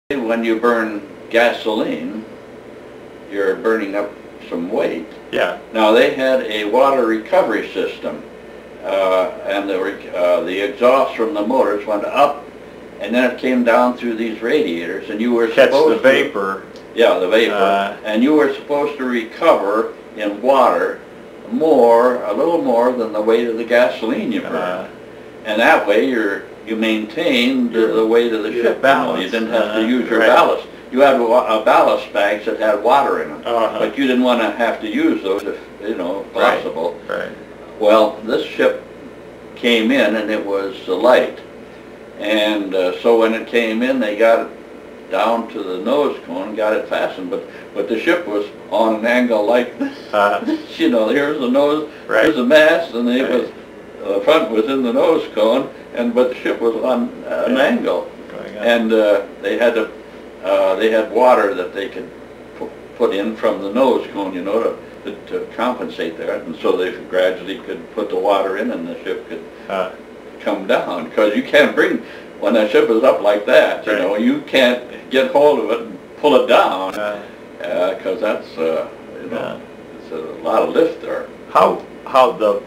when you burn gasoline, you're burning up some weight. Yeah. Now they had a water recovery system, and the exhaust from the motors went up, and then it came down through these radiators, and you were Catch supposed the vapor. Yeah, the vapor, and you were supposed to recover in water a little more than the weight of the gasoline you burned, and that way you maintained the weight of the ship. You didn't have to use your ballast. You had ballast bags that had water in them, but you didn't want to have to use those if possible. Right. Well, this ship came in and it was light, and so when it came in, they got it down to the nose cone, got it fastened, but the ship was on an angle like this. Here's the nose, here's the mast, and the front was in the nose cone, but the ship was on an angle, and they had water that they could put in from the nose cone, to compensate that, and so they gradually could put the water in, and the ship could come down, because you can't bring. When that ship is up like that, you can't get hold of it and pull it down, because that's it's a lot of lift there. How the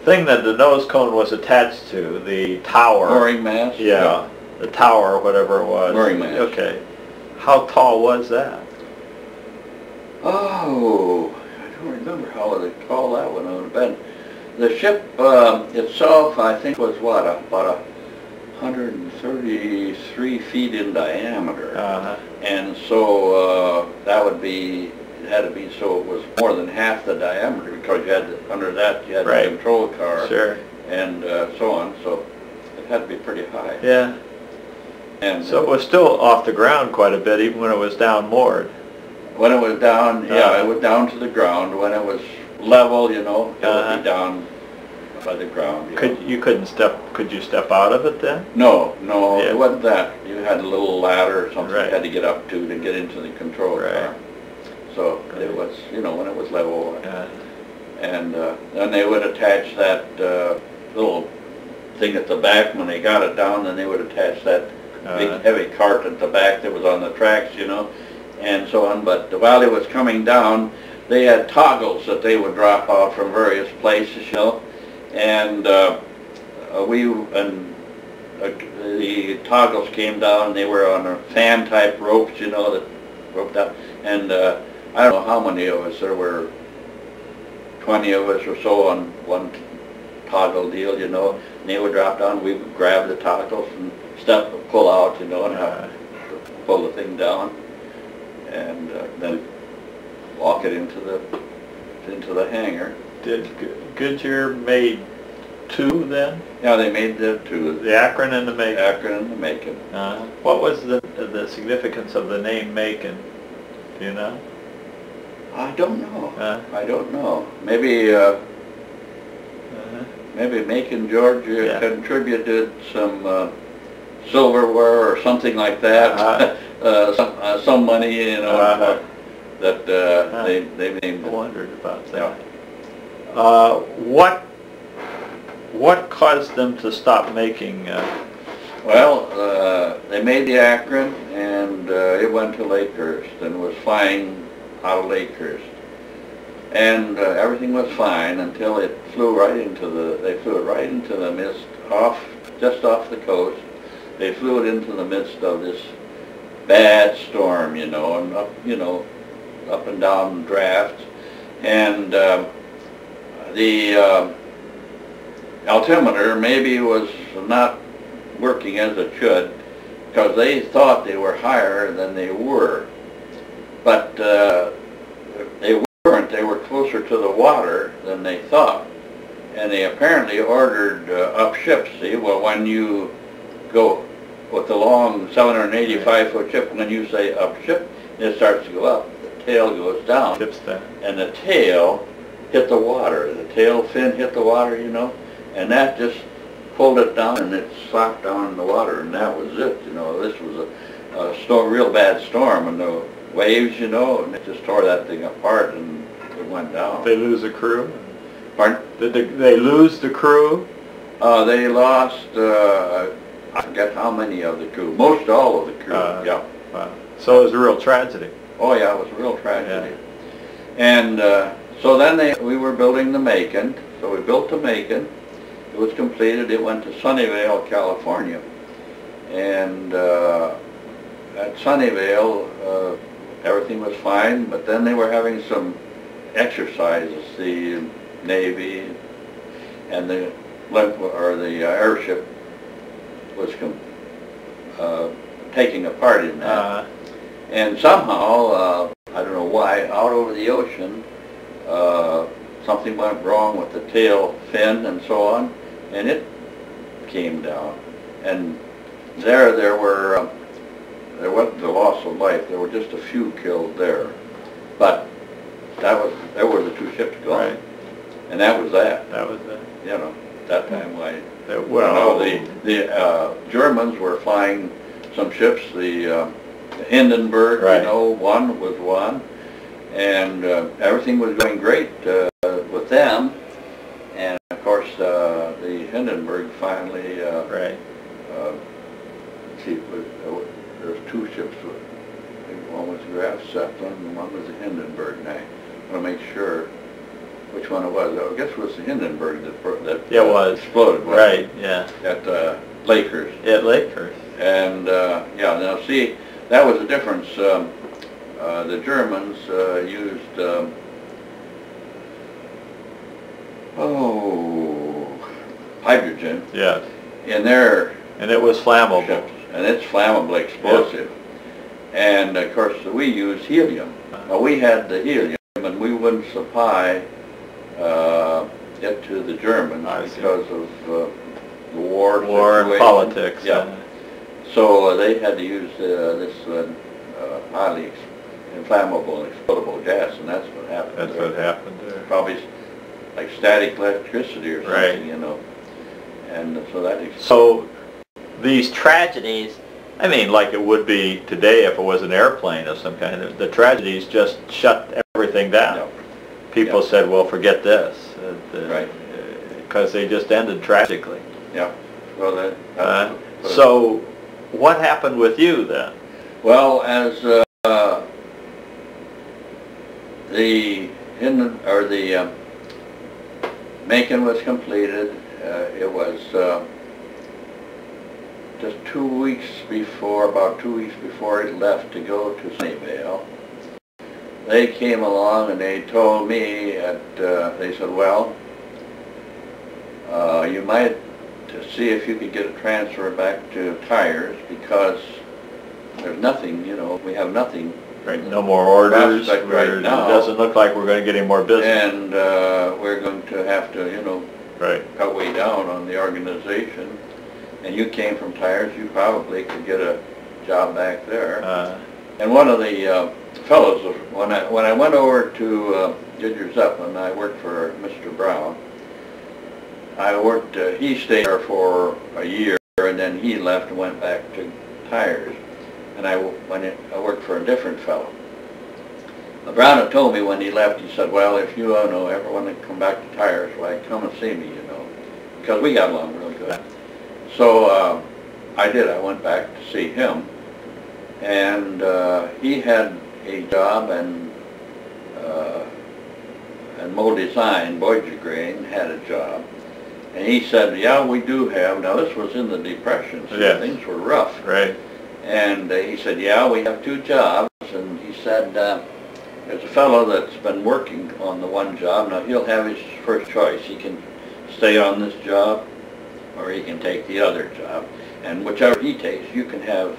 thing that the nose cone was attached to, the tower, mooring mast. Yeah, the tower, whatever it was. Mooring mast. Okay, how tall was that? Oh, I don't remember how they call that one would have been. The ship itself, I think, was about 133 feet in diameter, and so that would be, it had to be so it was more than half the diameter, because you had under that you had the control car, and so on. So it had to be pretty high. Yeah. And so it was still off the ground quite a bit, even when it was down moored. When it was down, it was down to the ground. When it was level, it would be down by the ground. Could you step out of it then? No, it wasn't that. You had a little ladder or something you had to get up to get into the control car. So it was, when it was level. And then they would attach that little thing at the back. When they got it down, then they would attach that big heavy cart at the back that was on the tracks, and so on. But while it was coming down, they had toggles that they would drop out from various places, and the toggles came down, and they were on a fan type ropes, that roped up, and I don't know how many of us, there were 20 of us or so on one toggle deal, and they would drop down, we would grab the toggles and pull out, and have to pull the thing down, and then walk it into the hangar. Did Goodyear made two then? Yeah, they made the two. The Akron and the Macon. Akron and the Macon. What was the significance of the name Macon? Do you know? I don't know. I don't know. Maybe maybe Macon, Georgia contributed some silverware or something like that. Some money, that they named. I wondered about that. What caused them to stop making? Well, they made the Akron, and it went to Lakehurst and was flying out of Lakehurst, and everything was fine until it flew right into the mist, just off the coast. They flew it into the midst of this bad storm, and up and down drafts, and the altimeter maybe was not working as it should, because they thought they were higher than they were, but they weren't. They were closer to the water than they thought, and they apparently ordered up ships. See, well, when you go with the long 785-foot ship, when you say up ship, it starts to go up. The tail goes down, and the tail hit the water. The tail fin hit the water, and that just pulled it down, and it slapped down in the water, and that was it. This was a storm, real bad storm, and the waves, and it just tore that thing apart, and it went down. Did they lose the crew? Pardon? Did they lose the crew? They lost I forget how many of the crew, most all of the crew, yeah. Wow. So it was a real tragedy. Oh yeah, it was a real tragedy. Yeah. And so then we were building the Macon, so we built the Macon, it was completed, it went to Sunnyvale, California. And at Sunnyvale, everything was fine, but then they were having some exercises, the Navy and the airship was taking a part in that. And somehow, I don't know why, out over the ocean, something went wrong with the tail fin and so on, and it came down. And there wasn't the loss of life. There were just a few killed there, but there were the two ships gone, right. And that was that. That was that. You know, that time why. Well, the Germans were flying some ships. The Hindenburg, right. You know, one was one, and everything was going great with them. And of course, the Hindenburg finally. Right. See, there was two ships. I think one was Graf Zeppelin and one was the Hindenburg. And I want to make sure which one it was. I guess it was the Hindenburg that exploded. Right. Yeah. At Lakers. Yeah, Lakers. And yeah, now see, that was the difference. The Germans used hydrogen. Yeah. In their. And it was flammable. Ships. And it's flammable, explosive. Yeah. And of course we used helium. Now we had the helium and we wouldn't supply it to the Germans because of the war and politics. Yeah. So they had to use this highly inflammable and explodable gas, and that's what happened. That's what happened there. Probably like static electricity or something, right. You know. And so that. So these tragedies, I mean, like it would be today if it was an airplane of some kind. The tragedies just shut everything down. Yep. People said, "Well, forget this," right? Because they just ended tragically. Yeah. Well, so, what happened with you then? Well, as the Macon was completed, it was just about 2 weeks before it left to go to Sunnyvale. They came along and they told me they said, well, you might see if you could get a transfer back to tires because there's nothing, you know, we have nothing. Right, no more orders. Right now. It doesn't look like we're going to get any more business. And we're going to have to, you know, cut way down on the organization. And you came from tires, you probably could get a job back there. And one of the fellows, when I went over to Ginger Zeppelin, I worked for Mr. Brown. He stayed there for a year, and then he left and went back to tires. And I worked for a different fellow. Brown had told me when he left, he said, well, if you ever want to come back to tires, why, come and see me, you know, because we got along really good. So I did. I went back to see him, and he had a job and mold design. Boydger Grain had a job, and he said, "Yeah, we do have." Now this was in the Depression, so things were rough. Right. And he said, "Yeah, we have two jobs," and he said, "There's a fellow that's been working on the one job. Now he'll have his first choice. He can stay on this job, or he can take the other job, and whichever he takes, you can have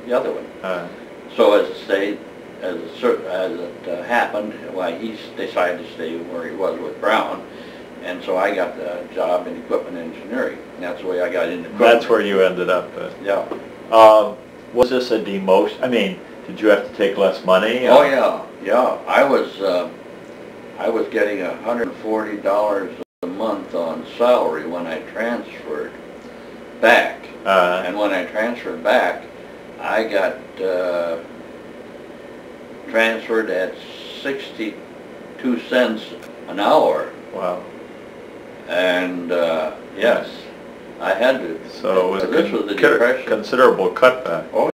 the other one." So as it happened, why he decided to stay where he was with Brown, and so I got the job in equipment engineering. And that's the way I got into equipment. That's where you ended up. Yeah. Was this a demotion? I mean, did you have to take less money? Oh yeah. I was getting $140 a month on salary when I transferred back, and when I transferred back, I got transferred at 62 cents an hour. Wow. And yes, I had to. So it was This was the a Depression. considerable cutback. Oh,